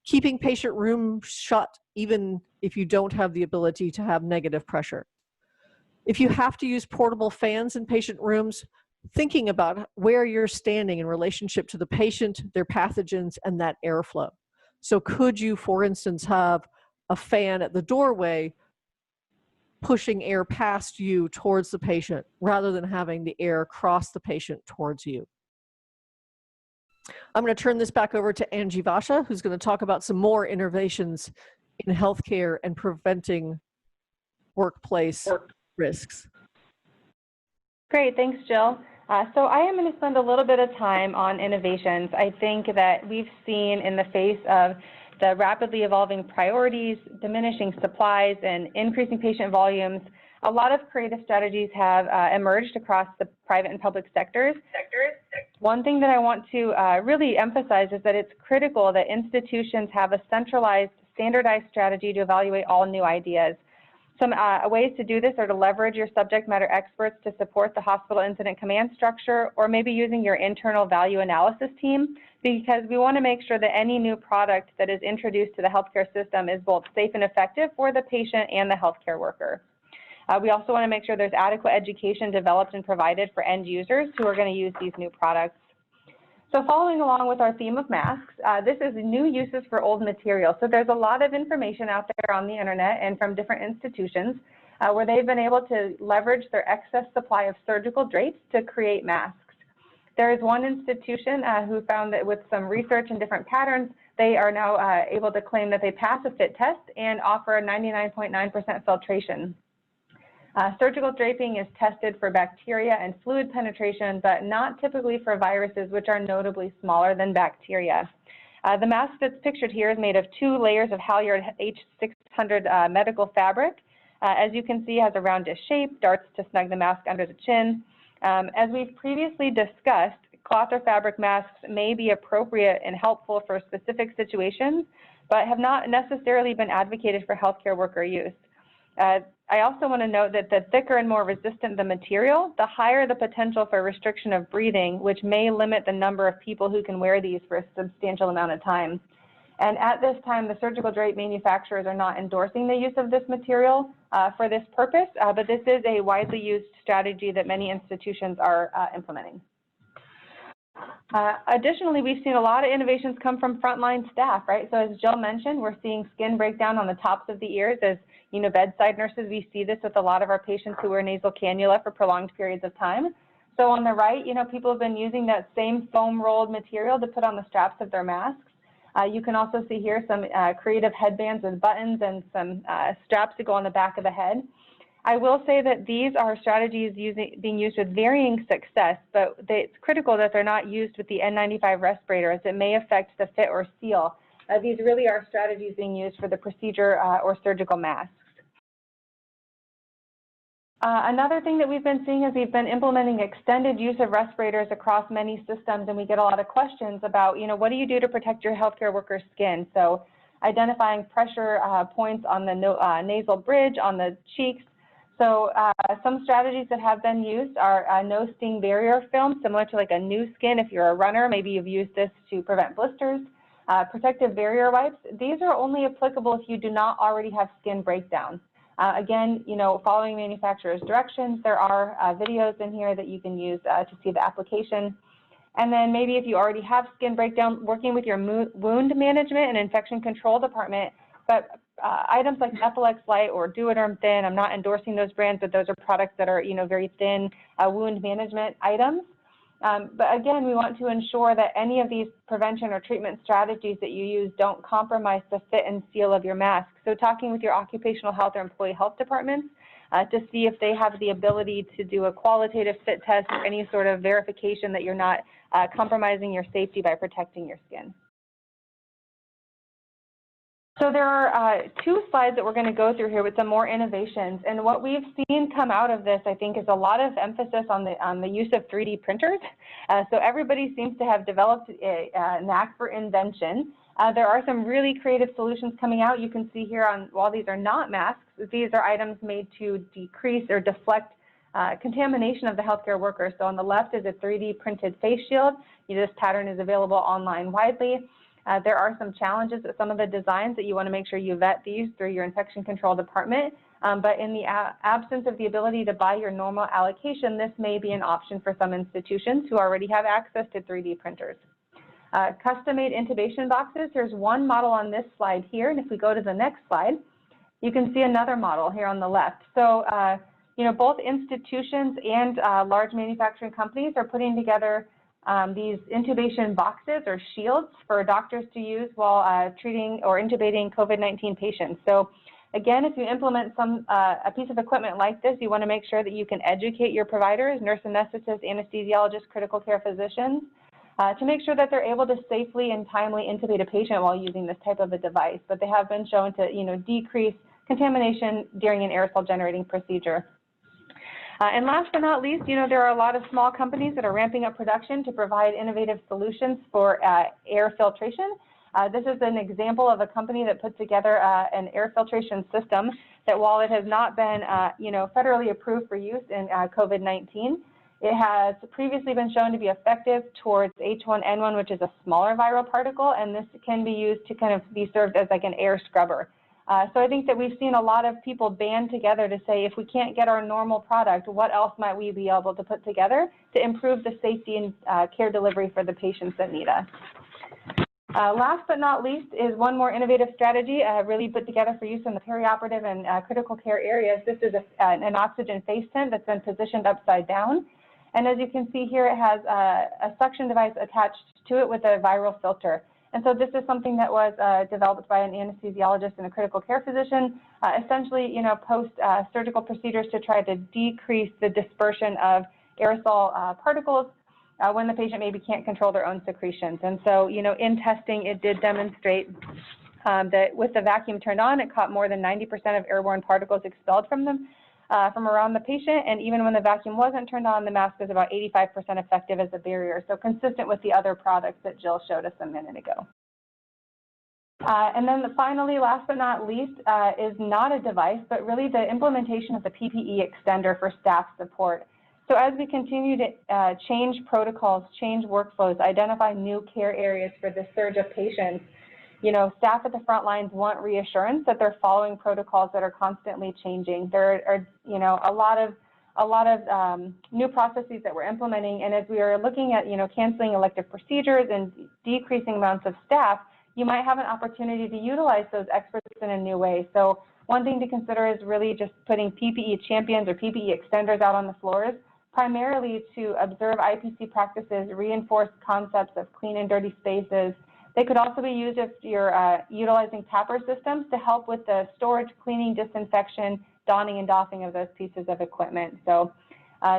[SPEAKER 3] Keeping patient room shut, even if you don't have the ability to have negative pressure. If you have to use portable fans in patient rooms, thinking about where you're standing in relationship to the patient, their pathogens, and that airflow. So could you, for instance, have a fan at the doorway pushing air past you towards the patient rather than having the air cross the patient towards you? I'm going to turn this back over to Angie Vasha, who's going to talk about some more innovations in healthcare and preventing workplace risks.
[SPEAKER 1] Great, thanks, Jill. So I am going to spend a little bit of time on innovations. I think that we've seen in the face of the rapidly evolving priorities, diminishing supplies, and increasing patient volumes, a lot of creative strategies have emerged across the private and public sectors. One thing that I want to really emphasize is that it's critical that institutions have a centralized, standardized strategy to evaluate all new ideas. Some ways to do this are to leverage your subject matter experts to support the hospital incident command structure, or maybe using your internal value analysis team, because we want to make sure that any new product that is introduced to the healthcare system is both safe and effective for the patient and the healthcare worker. We also want to make sure there's adequate education developed and provided for end users who are going to use these new products. So following along with our theme of masks, this is new uses for old material. So there's a lot of information out there on the internet and from different institutions where they've been able to leverage their excess supply of surgical drapes to create masks. There is one institution who found that with some research and different patterns, they are now able to claim that they pass a fit test and offer a 99.9% filtration. Surgical draping is tested for bacteria and fluid penetration, but not typically for viruses, which are notably smaller than bacteria. The mask that's pictured here is made of 2 layers of halyard H600 medical fabric. As you can see, it has a roundish shape, darts to snug the mask under the chin. As we've previously discussed, cloth or fabric masks may be appropriate and helpful for specific situations, but have not necessarily been advocated for healthcare worker use. I also want to note that the thicker and more resistant the material, the higher the potential for restriction of breathing, which may limit the number of people who can wear these for a substantial amount of time. And at this time, the surgical drape manufacturers are not endorsing the use of this material for this purpose, but this is a widely used strategy that many institutions are implementing. Additionally, we've seen a lot of innovations come from frontline staff, right? So as Jill mentioned, we're seeing skin breakdown on the tops of the ears. As bedside nurses, we see this with a lot of our patients who wear nasal cannula for prolonged periods of time. So on the right, people have been using that same foam rolled material to put on the straps of their masks. You can also see here some creative headbands with buttons and some straps to go on the back of the head. I will say that these are strategies being used with varying success, but it's critical that they're not used with the N95 respirator, as it may affect the fit or seal. These really are strategies being used for the procedure or surgical masks. Another thing that we've been seeing is we've been implementing extended use of respirators across many systems, and we get a lot of questions about, what do you do to protect your healthcare workers' skin? So identifying pressure points on the nasal bridge, on the cheeks. So some strategies that have been used are no sting barrier film, similar to like a new skin. If you're a runner, maybe you've used this to prevent blisters. Protective barrier wipes. These are only applicable if you do not already have skin breakdown. Again, following manufacturer's directions, there are videos in here that you can use to see the application. And then maybe if you already have skin breakdown, working with your wound management and infection control department, but items like Methylex Light or Duoderm Thin, I'm not endorsing those brands, but those are products that are, very thin wound management items. But again, we want to ensure that any of these prevention or treatment strategies that you use don't compromise the fit and seal of your mask. So talking with your occupational health or employee health departments to see if they have the ability to do a qualitative fit test or any sort of verification that you're not compromising your safety by protecting your skin. So there are two slides that we're going to go through here with some more innovations. And what we've seen come out of this, I think, is a lot of emphasis on the use of 3D printers. So everybody seems to have developed a knack for invention. There are some really creative solutions coming out. You can see here, while these are not masks, these are items made to decrease or deflect contamination of the healthcare worker. So on the left is a 3D printed face shield. This pattern is available online widely. There are some challenges with some of the designs that you want to make sure you vet these through your infection control department. But in the absence of the ability to buy your normal allocation, this may be an option for some institutions who already have access to 3D printers. Custom-made intubation boxes, there's one model on this slide here, and if we go to the next slide, you can see another model here on the left. So, both institutions and large manufacturing companies are putting together these intubation boxes or shields for doctors to use while treating or intubating COVID-19 patients. So again, if you implement a piece of equipment like this, you want to make sure that you can educate your providers, nurse anesthetists, anesthesiologists, critical care physicians, to make sure that they're able to safely and timely intubate a patient while using this type of a device. But they have been shown to decrease contamination during an aerosol generating procedure. And last but not least, there are a lot of small companies that are ramping up production to provide innovative solutions for air filtration. This is an example of a company that put together an air filtration system that, while it has not been, federally approved for use in COVID-19, it has previously been shown to be effective towards H1N1, which is a smaller viral particle, and this can be used to kind of be served as like an air scrubber. So I think that we've seen a lot of people band together to say, if we can't get our normal product, what else might we be able to put together to improve the safety and care delivery for the patients that need us. Last but not least is one more innovative strategy really put together for use in the perioperative and critical care areas. This is an oxygen face tent that's been positioned upside down. And as you can see here, it has a suction device attached to it with a viral filter. And so this is something that was developed by an anesthesiologist and a critical care physician, essentially, post-surgical procedures to try to decrease the dispersion of aerosol particles when the patient maybe can't control their own secretions. And so, in testing, it did demonstrate that with the vacuum turned on, it caught more than 90% of airborne particles expelled from them from around the patient, and even when the vacuum wasn't turned on, the mask is about 85% effective as a barrier, so consistent with the other products that Jill showed us a minute ago. And then finally, last but not least, is not a device, but really the implementation of the PPE extender for staff support. So as we continue to change protocols, change workflows, identify new care areas for this surge of patients, you know, staff at the front lines want reassurance that they're following protocols that are constantly changing. There are, you know, a lot of new processes that we're implementing, and as we are looking at, you know, canceling elective procedures and decreasing amounts of staff, you might have an opportunity to utilize those experts in a new way. So one thing to consider is really just putting PPE champions or PPE extenders out on the floors, primarily to observe IPC practices, reinforce concepts of clean and dirty spaces. They could also be used if you're utilizing tapper systems to help with the storage, cleaning, disinfection, donning and doffing of those pieces of equipment. So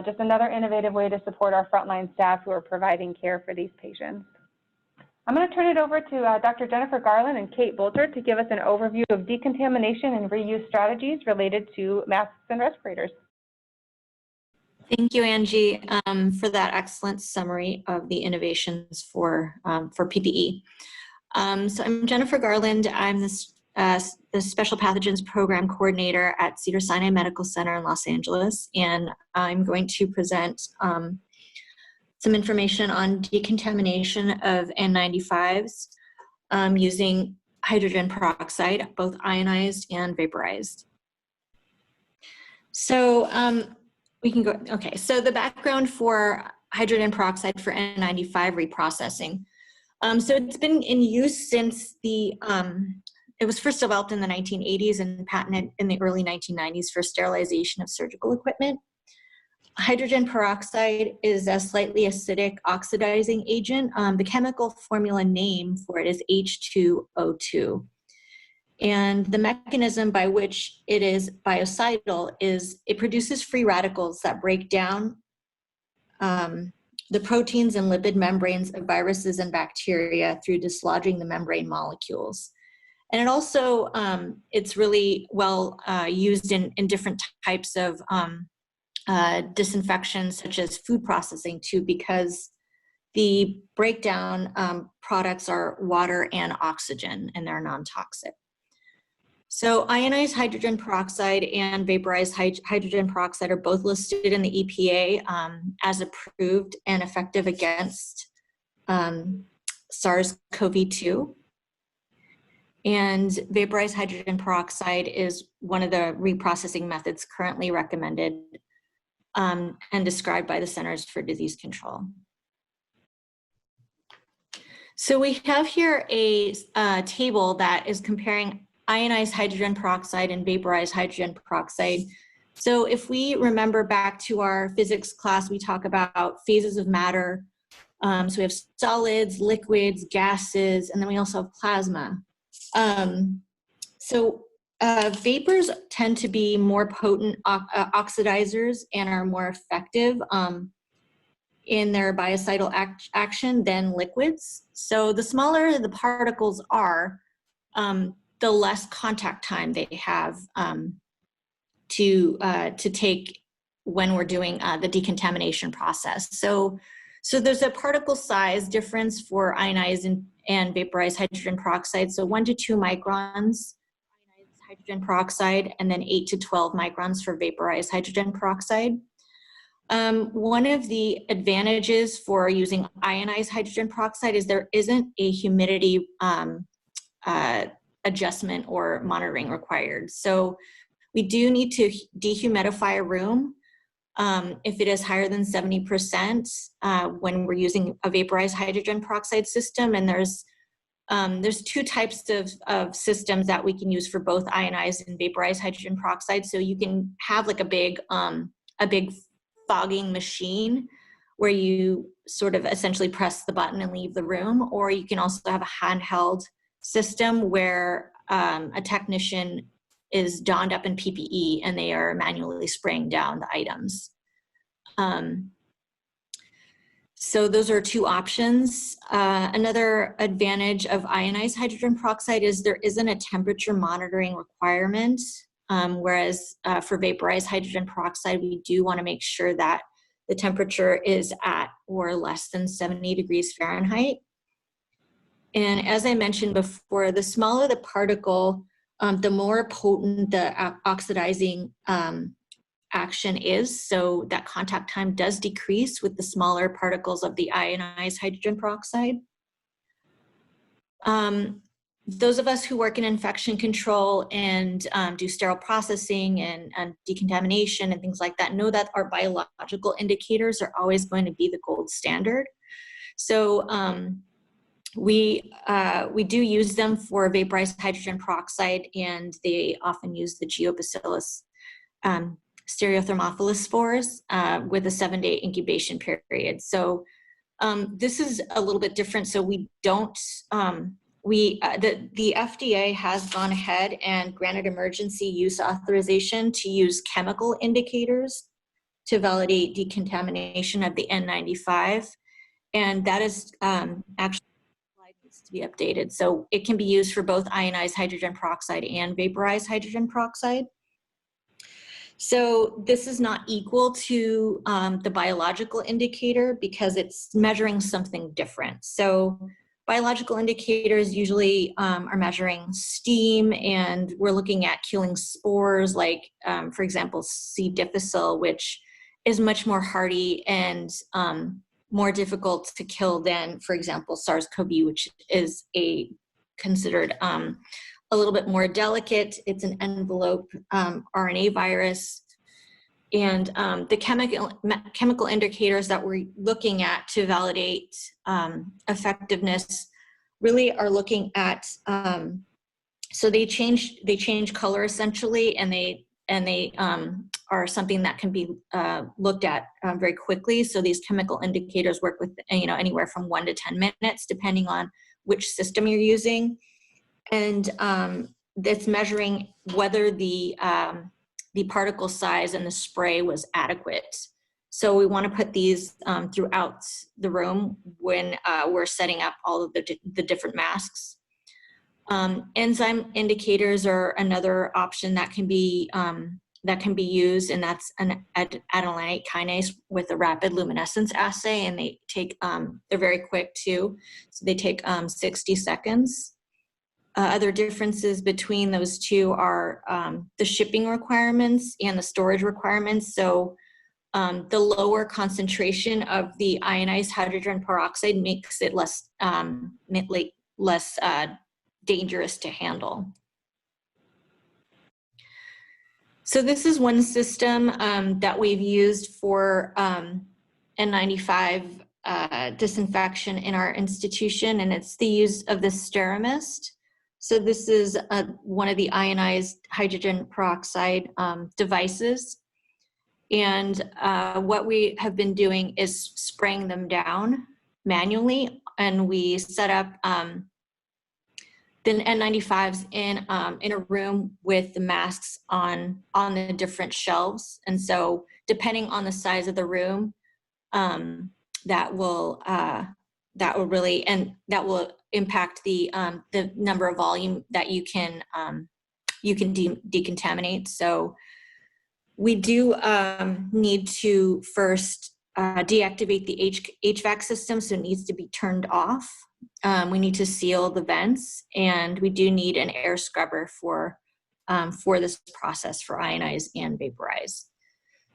[SPEAKER 1] just another innovative way to support our frontline staff who are providing care for these patients. I'm going to turn it over to Dr. Jennifer Garland and Kate Bolter to give us an overview of decontamination and reuse strategies related to masks and respirators.
[SPEAKER 4] Thank you, Angie, for that excellent summary of the innovations for PPE. So I'm Jennifer Garland. I'm the Special Pathogens Program Coordinator at Cedars-Sinai Medical Center in Los Angeles, and I'm going to present some information on decontamination of N95s using hydrogen peroxide, both ionized and vaporized. So we can go, okay, so the background for hydrogen peroxide for N95 reprocessing. So it's been in use since it was first developed in the 1980s and patented in the early 1990s for sterilization of surgical equipment. Hydrogen peroxide is a slightly acidic oxidizing agent. The chemical formula name for it is H2O2. And the mechanism by which it is biocidal is it produces free radicals that break down the proteins and lipid membranes of viruses and bacteria through dislodging the membrane molecules. And it also, it's really well used in different types of disinfection, such as food processing too, because the breakdown products are water and oxygen, and they're non-toxic. So ionized hydrogen peroxide and vaporized hydrogen peroxide are both listed in the EPA as approved and effective against SARS-CoV-2. And vaporized hydrogen peroxide is one of the reprocessing methods currently recommended and described by the Centers for Disease Control. So we have here a table that is comparing ionized hydrogen peroxide and vaporized hydrogen peroxide. So if we remember back to our physics class, we talk about phases of matter. So we have solids, liquids, gases, and then we also have plasma. Vapors tend to be more potent oxidizers and are more effective in their biocidal action than liquids. So the smaller the particles are, the less contact time they have to take when we're doing the decontamination process. So there's a particle size difference for ionized and vaporized hydrogen peroxide. So 1 to 2 microns ionized hydrogen peroxide, and then 8 to 12 microns for vaporized hydrogen peroxide. One of the advantages for using ionized hydrogen peroxide is there isn't a humidity adjustment or monitoring required. So we do need to dehumidify a room if it is higher than 70% when we're using a vaporized hydrogen peroxide system. And there's 2 types of systems that we can use for both ionized and vaporized hydrogen peroxide. So you can have like a big fogging machine where you sort of essentially press the button and leave the room, or you can also have a handheld system where a technician is donned up in PPE and they are manually spraying down the items. So those are 2 options. Another advantage of ionized hydrogen peroxide is there isn't a temperature monitoring requirement whereas for vaporized hydrogen peroxide, we do want to make sure that the temperature is at or less than 70 degrees Fahrenheit. And as I mentioned before, the smaller the particle, the more potent the oxidizing action is. So that contact time does decrease with the smaller particles of the ionized hydrogen peroxide. Those of us who work in infection control and do sterile processing and decontamination and things like that know that our biological indicators are always going to be the gold standard. So we do use them for vaporized hydrogen peroxide, and they often use the Geobacillus stereothermophilus spores with a 7-day incubation period. So this is a little bit different. So we don't, the FDA has gone ahead and granted emergency use authorization to use chemical indicators to validate decontamination of the N95. And that is actually needs to be updated. So it can be used for both ionized hydrogen peroxide and vaporized hydrogen peroxide. So this is not equal to the biological indicator because it's measuring something different. So biological indicators usually are measuring steam, and we're looking at killing spores like, for example, C. difficile, which is much more hardy and more difficult to kill than, for example, SARS-CoV, which is considered a little bit more delicate. It's an envelope RNA virus. And the chemical indicators that we're looking at to validate effectiveness really are looking at, so they change color essentially, and they are something that can be looked at very quickly. So these chemical indicators work with anywhere from 1 to 10 minutes, depending on which system you're using. And that's measuring whether the particle size in the spray was adequate. So we want to put these throughout the room when we're setting up all of the different masks. Enzyme indicators are another option that can be used, and that's an adenylate kinase with a rapid luminescence assay, and they take they're very quick too, so they take 60 seconds. Other differences between those two are the shipping requirements and the storage requirements. So the lower concentration of the ionized hydrogen peroxide makes it less dangerous to handle. So this is one system that we've used for N95 disinfection in our institution, and it's the use of the SteraMist. So this is one of the ionized hydrogen peroxide devices. And what we have been doing is spraying them down manually, and we set up the N95s in a room with the masks on the different shelves. And so depending on the size of the room, that will really, and that will impact the number of volume that you can decontaminate. So we do need to first deactivate the HVAC system, so it needs to be turned off. We need to seal the vents, and we do need an air scrubber for this process for ionize and vaporize.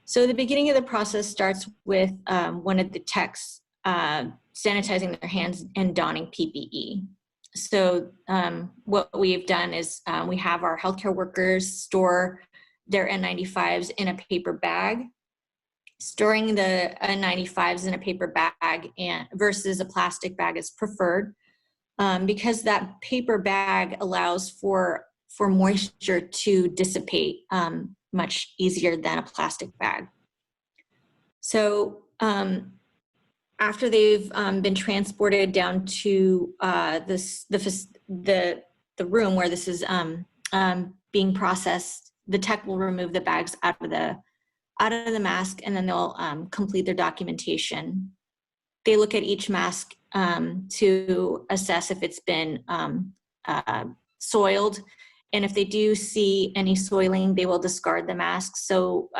[SPEAKER 4] So the beginning of the process starts with one of the techs sanitizing their hands and donning PPE. So what we've done is we have our healthcare workers store their N95s in a paper bag. Storing the N95s in a paper bag versus a plastic bag is preferred because that paper bag allows for moisture to dissipate much easier than a plastic bag. So after they've been transported down to the room where this is being processed, the tech will remove the bags out of the mask, and then they'll complete their documentation. They look at each mask to assess if it's been soiled, And if they do see any soiling, they will discard the mask. So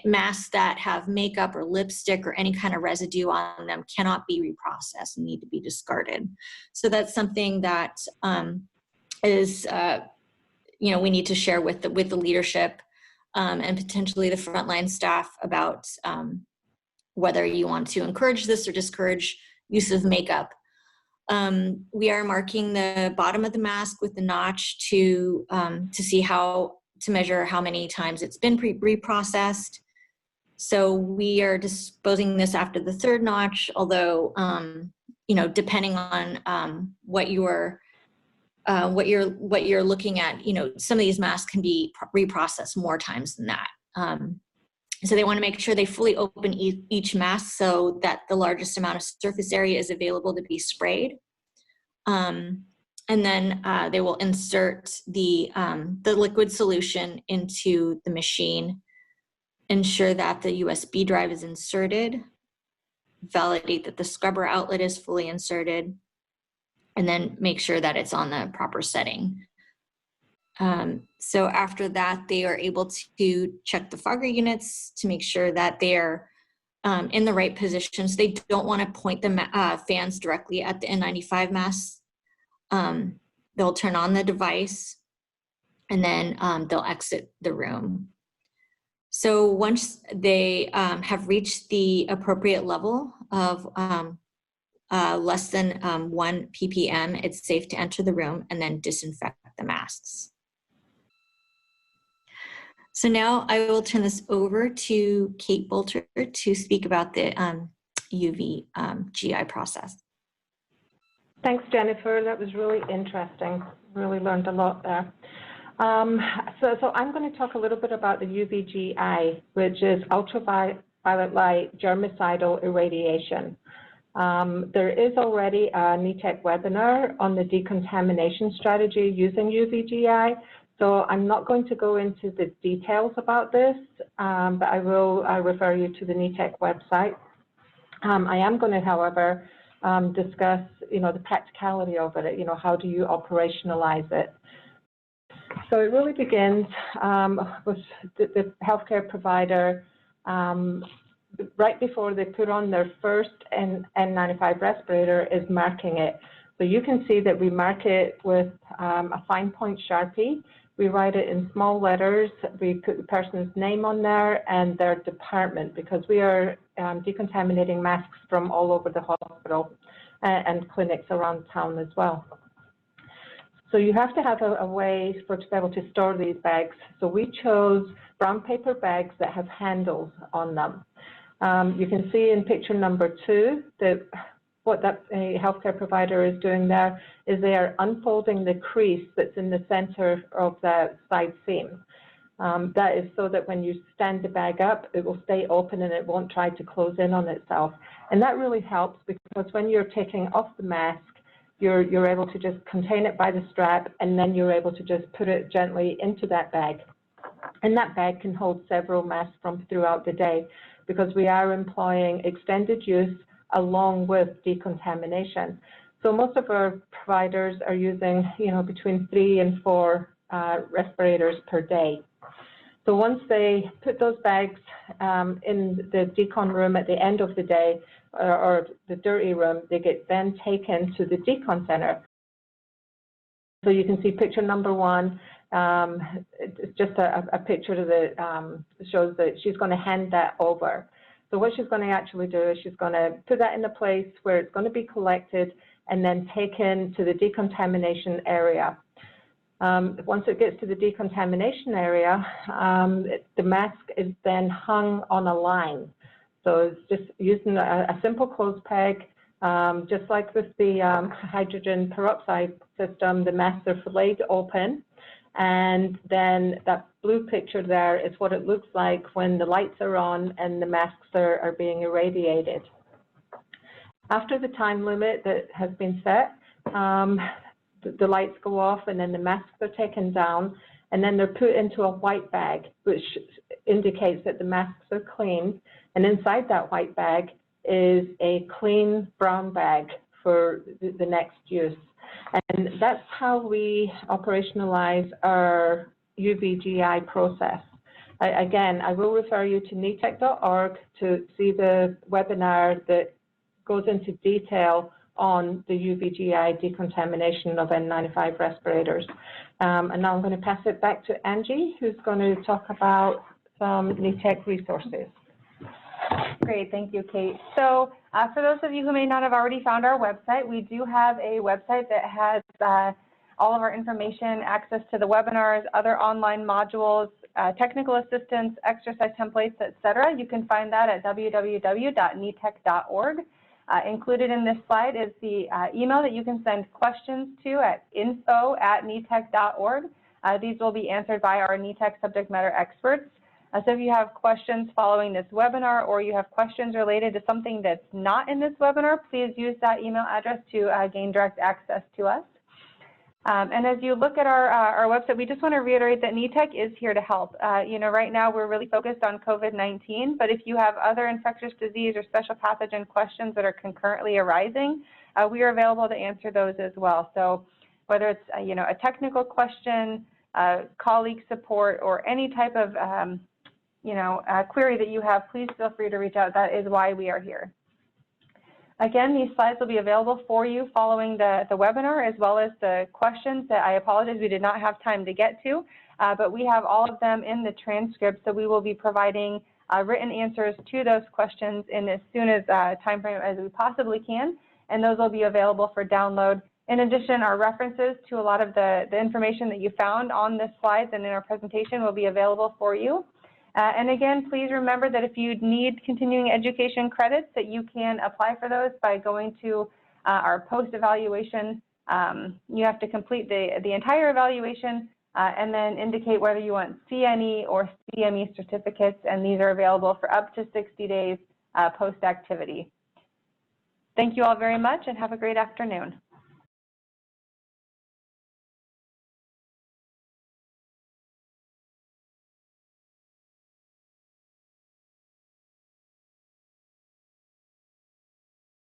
[SPEAKER 4] masks that have makeup or lipstick or any kind of residue on them cannot be reprocessed and need to be discarded. So that's something that is, we need to share with the leadership and potentially the frontline staff about whether you want to encourage this or discourage use of makeup. We are marking the bottom of the mask with the notch to see to measure how many times it's been reprocessed. So we are disposing this after the third notch, although depending on what you're looking at, some of these masks can be reprocessed more times than that. So they want to make sure they fully open each mask so that the largest amount of surface area is available to be sprayed. And then they will insert the liquid solution into the machine, ensure that the USB drive is inserted, validate that the scrubber outlet is fully inserted, and then make sure that it's on the proper setting. So after that, they are able to check the fogger units to make sure that they're in the right positions. They don't want to point the fans directly at the N95 masks. They'll turn on the device and then they'll exit the room. So once they have reached the appropriate level of less than 1 ppm, it's safe to enter the room and then disinfect the masks. So now I will turn this over to Kate Bolter to speak about the UV GI process.
[SPEAKER 2] Thanks, Jennifer. That was really interesting. Really learned a lot there. So I'm going to talk a little bit about the UVGI, which is ultraviolet light germicidal irradiation. There is already a NETEC webinar on the decontamination strategy using UVGI. So I'm not going to go into the details about this, but I will refer you to the NETEC website. I am going to, however, discuss, the practicality of it. How do you operationalize it? So it really begins with the healthcare provider right before they put on their first N95 respirator is marking it. So you can see that we mark it with a fine point Sharpie. We write it in small letters. We put the person's name on there and their department, because we are decontaminating masks from all over the hospital and clinics around town as well. So you have to have a way to be able to store these bags. So we chose brown paper bags that have handles on them. You can see in picture number 2 that what that healthcare provider is doing there is they are unfolding the crease that's in the center of the side seam. That is so that when you stand the bag up, it will stay open and it won't try to close in on itself. And that really helps, because when you're taking off the mask, you're able to just contain it by the strap, and then you're able to just put it gently into that bag. And that bag can hold several masks from throughout the day, because we are employing extended use along with decontamination. So most of our providers are using, between 3 and 4 respirators per day. So once they put those bags in the decon room at the end of the day, or the dirty room, they get then taken to the decon center. So you can see picture number 1. It's just a picture that shows that she's going to hand that over. So what she's going to actually do is she's going to put that in a place where it's going to be collected and then taken to the decontamination area. Once it gets to the decontamination area, the mask is then hung on a line. So it's just using a simple clothes peg, just like with the hydrogen peroxide system, the masks are filleted open. And then that blue picture there is what it looks like when the lights are on and the masks are being irradiated. After the time limit that has been set, the lights go off and then the masks are taken down, and then they're put into a white bag, which indicates that the masks are clean. And inside that white bag is a clean brown bag for the next use. And that's how we operationalize our UVGI process. Again, I will refer you to netec.org to see the webinar that goes into detail on the UVGI decontamination of N95 respirators. And now I'm going to pass it back to Angie, who's going to talk about some NETEC resources.
[SPEAKER 1] Great, thank you, Kate. So for those of you who may not have already found our website, we do have a website that has all of our information, access to the webinars, other online modules, technical assistance, exercise templates, etc. You can find that at www.netec.org. Included in this slide is the email that you can send questions to at info@netec.org. These will be answered by our NETEC subject matter experts. So if you have questions following this webinar or you have questions related to something that's not in this webinar, please use that email address to gain direct access to us. And as you look at our website, we just want to reiterate that NETEC is here to help. You know, right now we're really focused on COVID-19, but if you have other infectious disease or special pathogen questions that are concurrently arising, we are available to answer those as well. So whether it's you know, a technical question, colleague support, or any type of you know, query that you have, please feel free to reach out. That is why we are here. Again, these slides will be available for you following the webinar, as well as the questions that I apologize we did not have time to get to, but we have all of them in the transcript, so we will be providing written answers to those questions in as soon as time frame as we possibly can, and those will be available for download. In addition, our references to a lot of the information that you found on this slides and in our presentation will be available for you. And again, please remember that if you need continuing education credits, that you can apply for those by going to our post-evaluation. You have to complete the entire evaluation and then indicate whether you want CNE or CME certificates, and these are available for up to 60 days post-activity. Thank you all very much and have a great afternoon.